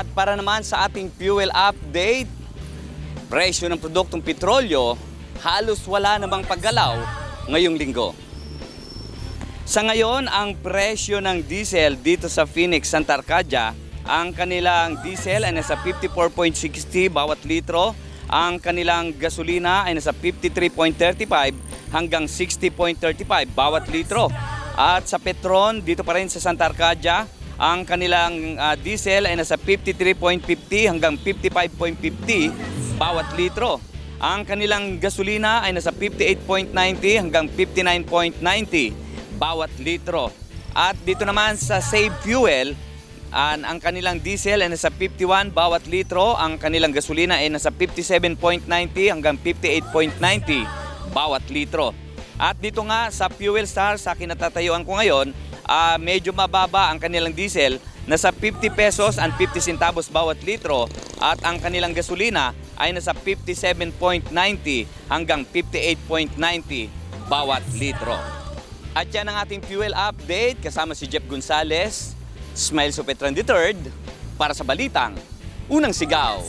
At para naman sa ating fuel update, presyo ng produktong petrolyo halos wala namang paggalaw ngayong linggo. Sa ngayon, ang presyo ng diesel dito sa Phoenix, Santa Arcadia, ang kanilang diesel ay nasa 54.60 bawat litro. Ang kanilang gasolina ay nasa 53.35 hanggang 60.35 bawat litro. At sa Petron, dito pa rin sa Santa Arcadia, ang kanilang diesel ay nasa 53.50 hanggang 55.50 bawat litro. Ang kanilang gasolina ay nasa 58.90 hanggang 59.90 bawat litro. At dito naman sa Save Fuel, ang kanilang diesel ay nasa 51 bawat litro, ang kanilang gasolina ay nasa 57.90 hanggang 58.90 bawat litro. At dito nga sa Fuel Star, sa kinatatayuan ko ngayon, medyo mababa ang kanilang diesel, nasa 50 pesos and 50 centavos bawat litro, at ang kanilang gasolina ay nasa 57.90 hanggang 58.90 bawat litro. At yan ang ating fuel update kasama si Jeff Gonzalez, Smile Supetran III, para sa Balitang Unang Sigaw.